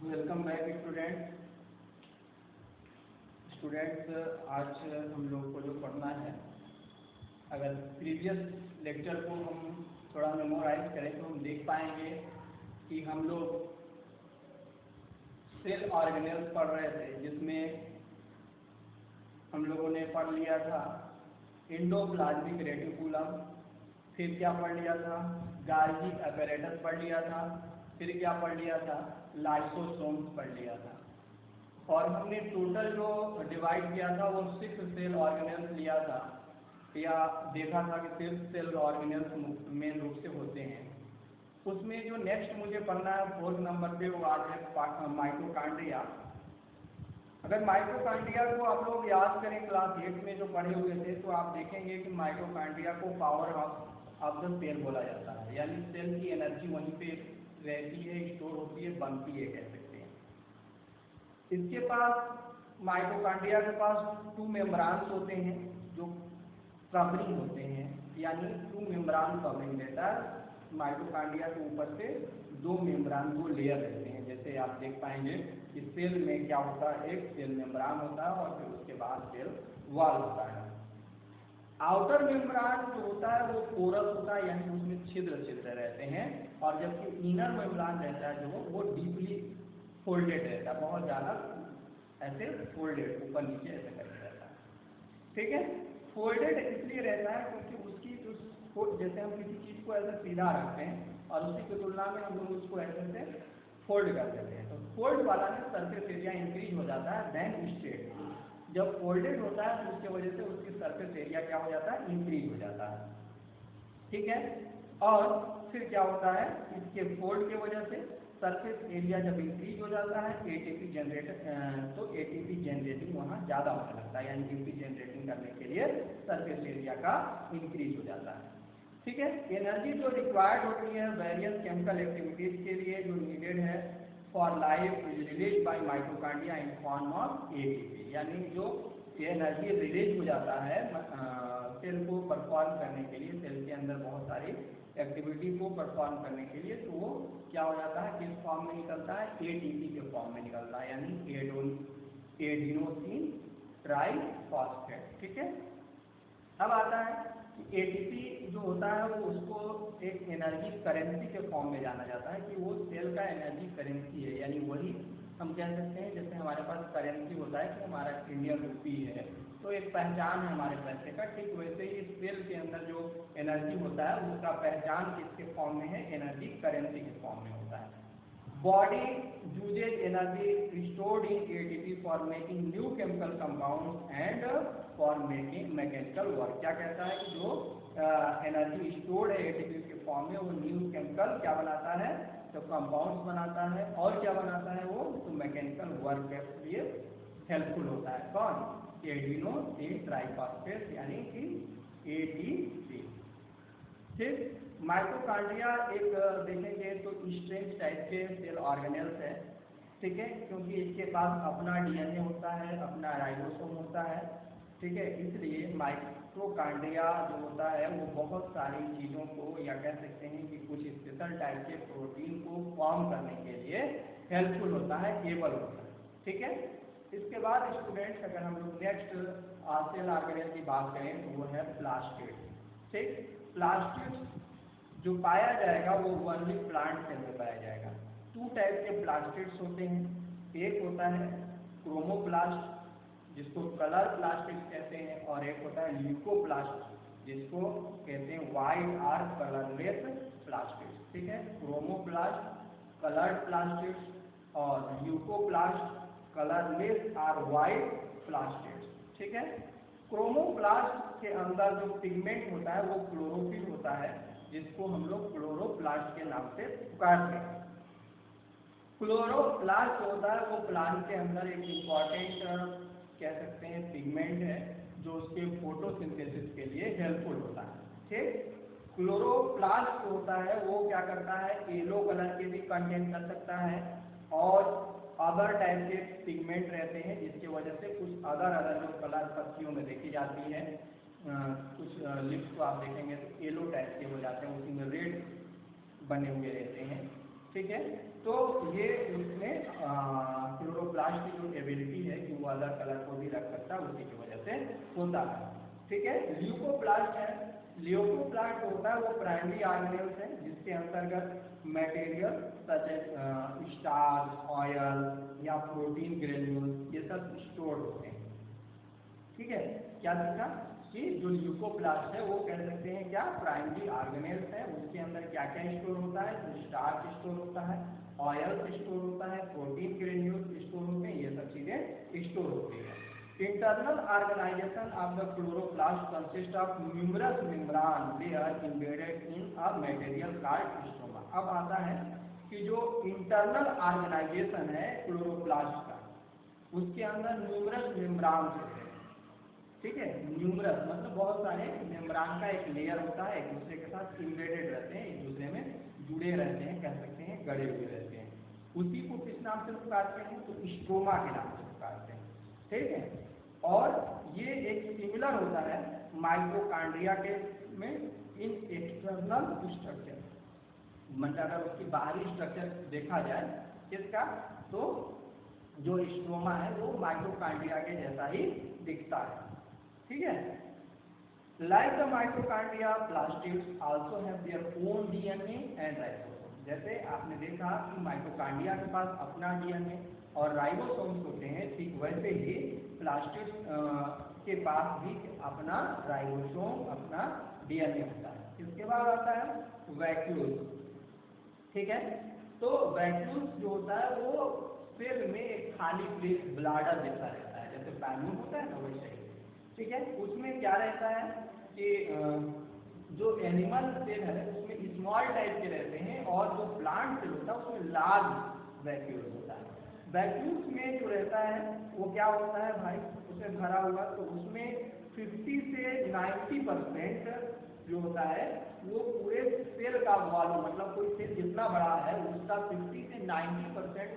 Welcome back students. आज हम लोग को जो पढ़ना है, अगर प्रीवियस लेक्चर को हम थोड़ा मेमोराइज करें तो हम देख पाएंगे कि हम लोग सेल ऑर्गेनेल्स पढ़ रहे थे, जिसमें हम लोगों ने पढ़ लिया था एंडोप्लाज्मिक रेटिकुलम, फिर क्या पढ़ लिया था, गाल्गी अपैरेटस पढ़ लिया था, फिर क्या पढ़ लिया था, लाइसोसोम्स पढ़ लिया था। और हमने टोटल जो डिवाइड किया था वो 6 सेल ऑर्गेनेल्स लिया था, या देखा था कि 6 सेल ऑर्गेनेल्स मेन रूप से होते हैं। उसमें जो नेक्स्ट मुझे पढ़ना है 4th नंबर पे, वो आज है माइटोकॉन्ड्रिया। अगर माइटोकॉन्ड्रिया को आप लोग याद करें क्लास 8 में जो पढ़े हुए थे, तो आप देखेंगे कि माइटोकॉन्ड्रिया को powerhouse of the cell बोला जाता है, यानी सेल की एनर्जी वहीं पे रहती है, स्टोर होती है, बनती है, कह सकते हैं। इसके पास माइटोकॉन्ड्रिया के पास 2 मेम्ब्रान्स होते हैं जो कवरिंग होते हैं, यानी 2 मेम्ब्रान कवरिंग रहता है। माइटोकॉन्ड्रिया के ऊपर से 2 मेम्ब्रान, 2 लेयर रहते हैं। जैसे आप देख पाएंगे कि सेल में क्या होता है, एक सेल मेम्ब्रान होता है और फिर उसके बाद सेल वॉल होता है। आउटर मेम्ब्रान जो होता है वो पोरस होता है, यानी उसमें छिद्र छिद्र रहते हैं, और जबकि इनर मेम्ब्रान रहता है जो वो डीपली फोल्डेड रहता है, बहुत ज़्यादा ऐसे फोल्डेड, ऊपर नीचे ऐसे करके रहता है। ठीक है, फोल्डेड इसलिए रहता है क्योंकि उसकी जो जैसे हम किसी चीज़ को ऐसे सीधा रखते हैं और उसी की तुलना में हम लोग उसको ऐसे से फोल्ड कर देते हैं, तो फोल्ड वाला में सरफेस एरिया इंक्रीज हो जाता है देन स्ट्रेट। जब फोल्डेड होता है तो उसकी वजह से उसकी सरफेस एरिया क्या हो जाता है, इंक्रीज हो जाता है। ठीक है, और फिर क्या होता है, इसके फोल्ड की वजह से सरफेस एरिया जब इंक्रीज हो जाता है एटीपी जनरेटिंग वहाँ ज़्यादा होने लगता है, यानी एटीपी जनरेटिंग करने के लिए सरफेस एरिया का इंक्रीज हो जाता है। ठीक है, एनर्जी जो रिक्वायर्ड होती है वेरियस केमिकल एक्टिविटीज के लिए जो नीडेड है for life is release by mitochondria in form of ATP, यानी जो एनर्जी रिलीज हो जाता है सेल को परफॉर्म करने के लिए, सेल के अंदर बहुत सारी एक्टिविटी को परफॉर्म करने के लिए, तो वो क्या हो जाता है, किस फॉर्म में निकलता है, एटीपी के फॉर्म में निकलता है, यानी एडिनोसिन ट्राइफॉस्फेट। ठीक है, अब आता है कि एटीपी जो होता है वो उसको एक एनर्जी करेंसी के फॉर्म में जाना जाता है, कि वो सेल का एनर्जी करेंसी है, यानी वही हम कह सकते हैं जैसे हमारे पास करेंसी होता है कि हमारा इंडियन रुपी है, तो एक पहचान है हमारे पैसे का, ठीक वैसे ही सेल के अंदर जो एनर्जी होता है उसका पहचान किसके फॉर्म में है, एनर्जी करेंसी के फॉर्म में होता है। Body uses energy stored in ATP for making new chemical compound and for making mechanical work. क्या कहता है कि जो एनर्जी स्टोर्ड है एटीपी के फॉर्म में, वो न्यू केमिकल क्या बनाता है, तो कंपाउंड्स बनाता है, और क्या बनाता है वो, तो मैकेनिकल वर्क के लिए हेल्पफुल होता है। कौन, एडिनोसिन ट्राइफॉस्फेट, यानी कि एटीपी। ठीक, माइटोकॉन्ड्रिया एक देखेंगे तो स्ट्रेंज टाइप के सेल ऑर्गेनेल्स है। ठीक है, क्योंकि इसके पास अपना डीएनए होता है, अपना राइबोसोम होता है। ठीक है, इसलिए माइटोकॉन्ड्रिया जो होता है वो बहुत सारी चीज़ों को, या कह सकते हैं कि कुछ स्पेशल टाइप के प्रोटीन को फॉर्म करने के लिए हेल्पफुल होता है, एबल होता है। ठीक है, इसके बाद स्टूडेंट्स अगर हम लोग नेक्स्ट सेल ऑर्गेनेल की बात करें तो वो है प्लास्टिड। ठीक, प्लास्टिड्स जो पाया जाएगा वो ओनली प्लांट सेल में पाया जाएगा। 2 टाइप के प्लास्टिड्स होते हैं, एक होता है क्रोमोप्लास्ट जिसको कलर प्लास्टिड्स कहते हैं, और एक होता है ल्यूकोप्लास्ट जिसको कहते हैं वाइट आर कलरलेस प्लास्टिड्स। ठीक है, क्रोमोप्लास्ट कलर्ड प्लास्टिड्स और leucoplast colourless or white plastids. ठीक है, क्रोमोप्लास्ट के अंदर जो पिगमेंट होता है वो क्लोरोफिल होता है, जिसको हम लोग क्लोरोप्लास्ट के नाम से पुकारते हैं। क्लोरोप्लास्ट जो होता है वो प्लांट के अंदर एक इम्पॉर्टेंट कह सकते हैं पिगमेंट है, जो उसके फोटोसिंथेसिस के लिए हेल्पफुल होता है। ठीक, क्लोरोप्लास्ट जो होता है वो क्या करता है, येलो कलर के भी कंटेन कर सकता है, और अदर टाइप के पिगमेंट रहते हैं, जिसकी वजह से कुछ अदर जो कलर पत्तियों में देखी जाती है, कुछ लिप्स को आप देखेंगे तो येलो टाइप के हो जाते हैं, उसी में रेड बने हुए रहते हैं। ठीक है। तो ये उसमें क्लोरोप्लास्ट की जो एबिलिटी है कि वो अलग कलर को भी रख सकता है, उसी की वजह से होता है। ठीक है। ल्यूकोप्लास्ट है, ल्यूकोप्लास्ट होता है वो प्राइमरी ऑर्गेनेल्स है जिसके अंतर्गत material such as starch, oil या प्रोटीन ग्रेन्यूल्स ये सब स्टोर होते हैं। ठीक है। क्या सीखा कि जो ल्यूकोप्लास्ट है वो कह सकते हैं क्या, प्राइमरी ऑर्गेनेल्स है, उसके अंदर क्या क्या स्टोर होता है, तो स्टार्च स्टोर होता है, ऑयल स्टोर होता है, प्रोटीन ग्रेन्यूल्स स्टोर होते हैं, ये सब चीजें स्टोर होती है। Internal organisation of the chloroplast consist of numerous membrane layer embedded in a material called stroma. अब आता है कि जो इंटरनल ऑर्गेनाइजेशन है क्लोरोप्लास्ट का, उसके अंदर न्यूमरस मेम्ब्रेन होते हैं। ठीक है। न्यूमरस मतलब बहुत सारे मेम्ब्रेन का एक लेयर होता है, एक दूसरे के साथ एम्बेडेड रहते हैं, एक दूसरे में जुड़े रहते हैं, कह सकते हैं गड़े हुए रहते हैं। उसी को किस नाम से पुकारते हैं, तो स्ट्रोमा के नाम से पुकारते हैं। ठीक है। और ये एक सिमिलर होता है माइटोकॉन्ड्रिया के में इन एक्सटर्नल स्ट्रक्चर, मतलब अगर उसकी बाहरी स्ट्रक्चर देखा जाए किसका, तो जो स्ट्रोमा है वो माइटोकॉन्ड्रिया के जैसा ही दिखता है। ठीक है। Like the mitochondria plastids also have their own DNA and ribosome. जैसे आपने देखा कि माइटोकॉन्ड्रिया के पास अपना डीएनए और राइबोसोम्स होते हैं, ठीक वैसे ही प्लास्टिड्स के पास भी अपना राइबोसोम, अपना डीएनए होता है। इसके बाद आता है वैक्यूल। ठीक है। तो वैक्यूल जो होता है वो सेल में एक खाली प्लेस ब्लाडर जैसा रहता है, जैसे बैलून होता है ना वैसे ही। ठीक है। उसमें क्या रहता है कि जो एनिमल सेल है उसमें स्मॉल टाइप के रहते हैं, और जो प्लांट सेल होता है उसमें लार्ज वैक्यूल होता है। वैक्यूल्स में जो रहता है वो क्या होता है भाई, उसमें भरा हुआ, तो उसमें 50 से 90% जो होता है वो पूरे सेल का वॉल्यूम, मतलब कोई सेल जितना बड़ा है उसका 50 से 90%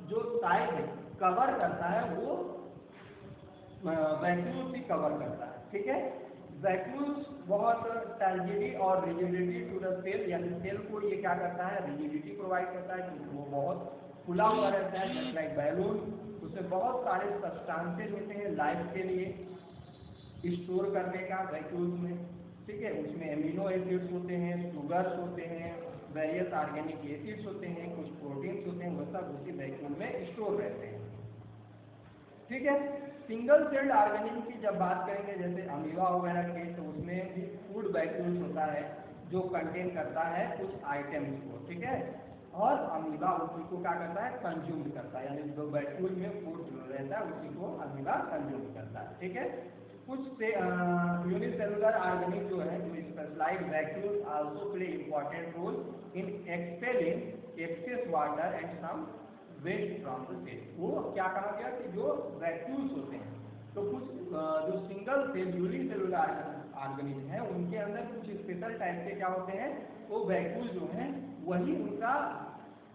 जो साइज कवर करता है वो वैक्यूल्स ही कवर करता है। ठीक है। वैक्यूल्स बहुत टर्जिडी और रिजिडिटी टू द सेल, यानी सेल को ये क्या करता है, रिजिडिटी प्रोवाइड करता है क्योंकि वो बहुत खुला हुआ रहता है जस्ट लाइक बैलून। उसमें बहुत सारे सब्सटेंसेस होते हैं लाइफ के लिए स्टोर करने का वैक्यूल्स में। ठीक है। उसमें एमिनो एसिड्स होते हैं, शुगर्स होते हैं, वेरियस ऑर्गेनिक एसिड्स होते हैं, कुछ प्रोटीन्स होते हैं, वो सब उसी वैक्यूल में स्टोर रहते हैं। ठीक है। सिंगल सेल्ड ऑर्गेनिज्म की जब बात करेंगे जैसे अमीबा वगैरह के, तो उसमें भी फूड वैक्यूल्स होता है जो कंटेन करता है कुछ आइटम्स को। ठीक है। और अमीबा उसी को क्या करता है, कंज्यूम करता है, यानी जो वैक्यूल में फूड रहता है उसी को अमीबा कंज्यूम करता है। ठीक है। कुछ से यूनिसेलुलर ऑर्गेनिज्म जो है, जो specialised vacuoles also play important role in expelling excess water and some waste from the cell. वो क्या कहा गया कि जो वैक्यूल्स होते हैं, तो कुछ जो सिंगल सेल यूनिसेलुलर ऑर्गेनिज्म है उनके अंदर कुछ स्पेशल टाइप के क्या होते हैं, वो वैक्यूल जो हैं वही उनका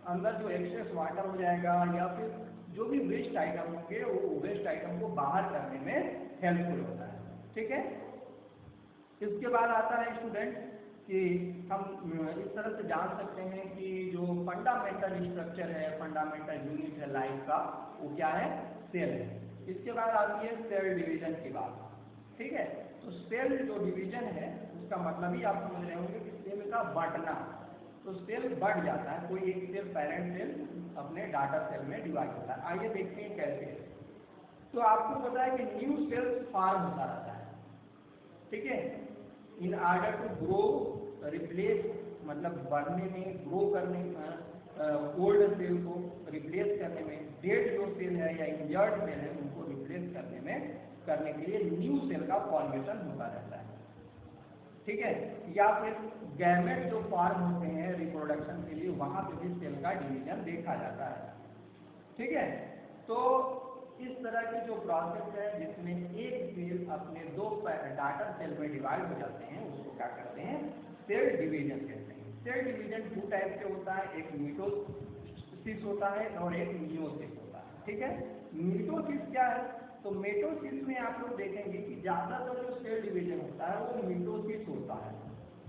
अंदर जो एक्सेस वाटर हो जाएगा या फिर जो भी वेस्ट आइटम होंगे वो वेस्ट आइटम को बाहर करने में हेल्पफुल होता है। ठीक है। इसके बाद आता है स्टूडेंट कि हम इस तरह से जान सकते हैं कि जो फंडामेंटल स्ट्रक्चर है, फंडामेंटल यूनिट है लाइफ का, वो क्या है, सेल है। इसके बाद आती है सेल डिवीजन की बात। ठीक है। तो सेल जो डिवीजन है उसका मतलब ही आप समझ रहे होंगे कि सेल का बांटना। तो सेल बढ़ जाता है, कोई एक सेल पेरेंट सेल अपने डॉटर सेल में डिवाइड होता है। आइए देखते हैं कैसे। तो आपको पता है कि न्यू सेल्स फॉर्म होता रहता है। ठीक है। In order to grow, replace मतलब बढ़ने में, ग्रो करने में, ओल्ड सेल को रिप्लेस करने में, डेड जो सेल है या इंजर्ड सेल है उनको रिप्लेस करने के लिए न्यू सेल का फॉर्मेशन होता रहता है। ठीक है। या फिर गैमेट जो फॉर्म होते हैं रिप्रोडक्शन के लिए, वहां पे भी सेल का डिवीजन देखा जाता है। ठीक है। तो इस तरह की जो प्रोसेस है जिसमें एक सेल अपने दो डॉटर सेल में डिवाइड हो जाते हैं उसको क्या कहते हैं, सेल डिवीजन कहते हैं। सेल डिवीजन दो टाइप से होता है, एक मिटोसिस होता है और एक मियोसिस होता है। ठीक है। मिटोसिस क्या है, तो मिटोसिस में आप लोग देखेंगे कि ज्यादातर जो सेल डिवीजन होता है वो मिटोसिस होता है,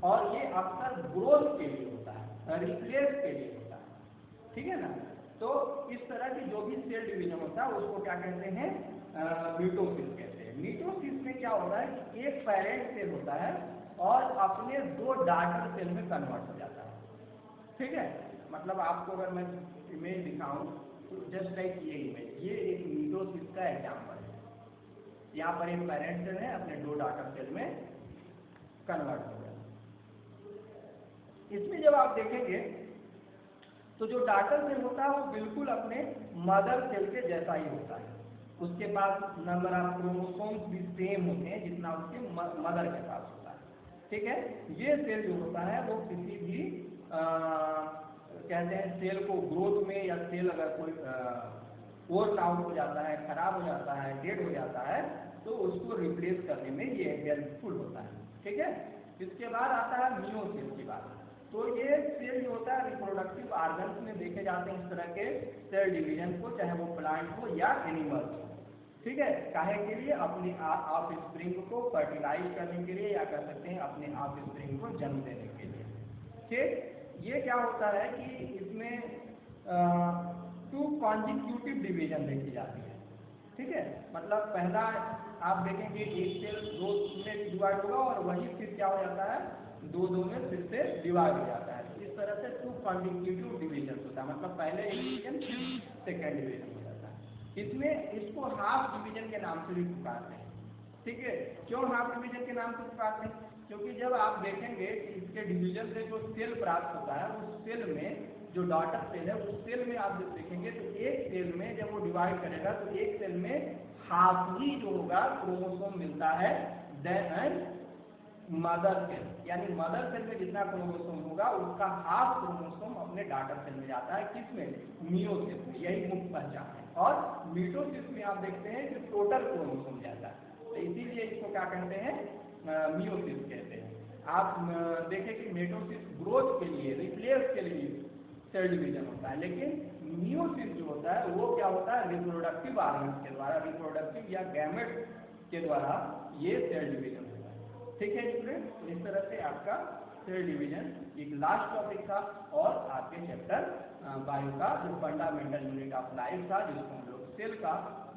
और ये अक्सर ग्रोथ के लिए होता है, रिप्लेस के लिए होता है। ठीक है ना। तो इस तरह की जो भी सेल डिवीजन होता है उसको क्या कहते हैं, मिटोसिस कहते हैं। मिटोसिस में क्या होता है कि एक पेरेंट सेल होता है और अपने 2 डॉटर सेल में कन्वर्ट हो जाता है। ठीक है, मतलब आपको अगर मैं इमेज दिखाऊं तो जस्ट लाइक ये इमेज, ये एक मिटोसिस का एग्जाम्पल है। यहाँ पर एक पेरेंट सेल है अपने 2 डॉटर सेल में कन्वर्ट हो गया। इसमें जब आप देखेंगे तो जो डॉटर सेल होता है वो बिल्कुल अपने मदर सेल के जैसा ही होता है। उसके पास नंबर ऑफ क्रोमोसोम्स भी सेम होते हैं जितना उसके मदर के पास होता है। ठीक है, ये सेल जो होता है वो किसी भी कहते हैं सेल को ग्रोथ में, या सेल अगर कोई ओवर आउट हो जाता है, खराब हो जाता है, डेड हो जाता है, तो उसको रिप्लेस करने में ये हेल्पफुल होता है। ठीक है, इसके बाद आता है मियोसिस की बात। तो ये सेल जो होता है रिप्रोडक्टिव ऑर्गन्स में देखे जाते हैं इस तरह के सेल डिवीजन को, चाहे वो प्लांट हो या एनिमल हो। ठीक है, काहे के लिए, अपने ऑफ स्प्रिंग को फर्टिलाइज करने के लिए, या कह सकते हैं अपने ऑफ स्प्रिंग को जन्म देने के लिए। ठीक, ये क्या होता है कि इसमें 2 कॉन्जिक्यूटिव डिवीजन देखी जाती है। ठीक है, मतलब पहला आप देखेंगे एक सेल 2 में डिवाइड होगा और वही फिर क्या हो जाता है 2 में फिर से डिवाइड हो जाता है। इस तरह से 2 कॉन्जिक्यूटिव डिवीजन होता है, मतलब पहले एक डिवीजन सेकेंड डिवीजन हो जाता है। इसमें इसको हाफ डिवीजन के नाम से भी पुकारते हैं। ठीक है, क्यों हाफ डिवीजन के नाम से पुकारते हैं, क्योंकि जब आप देखेंगे कि इसके डिवीजन से जो सेल प्राप्त होता है उस सेल में जो डॉटर सेल है उस सेल में आप जब देखेंगे तो एक सेल में जब वो डिवाइड करेगा तो एक सेल में हाफ ही जो होगा क्रोमोसोम मिलता है देन मदर सेल, यानी मदर सेल में जितना क्रोमोसोम होगा उसका हाफ क्रोमोसोम अपने डॉटर सेल में जाता है, किसमें, मियोसिस में। यही मुख्य पहचान है। और मिटोसिस में आप देखते हैं कि टोटल क्रोमोसोम जाता है, तो इसीलिए इसको क्या कहते हैं, मियोसिस कहते हैं। आप देखें कि मिटोसिस ग्रोथ के लिए, रिप्लेस के लिए सेल डिवीजन होता है, लेकिन मियोसिस जो होता है वो क्या होता है, रिप्रोडक्टिव ऑर्गन्स के द्वारा, रिप्रोडक्टिव या गैमेट के द्वारा ये सेल डिवीजन होता है। ठीक है स्टूडेंट, तो इस तरह से आपका सेल डिवीजन एक लास्ट टॉपिक था और आपके चैप्टर बायो का जो फंडामेंटल यूनिट ऑफ लाइफ था जिसको हम लोग सेल का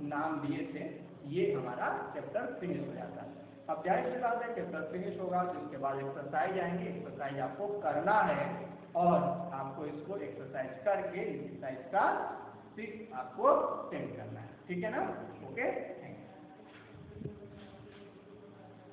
नाम दिए थे, ये हमारा चैप्टर फिनिश हो जाता है। अब जाहिर सी बात है चैप्टर फिनिश होगा तो इसके बाद एक्सरसाइज आएंगे, एक्सरसाइज आपको करना है और आपको इसको एक्सरसाइज करके एक्सरसाइज का पिक आपको सेंड करना है। ठीक है ना, ओके।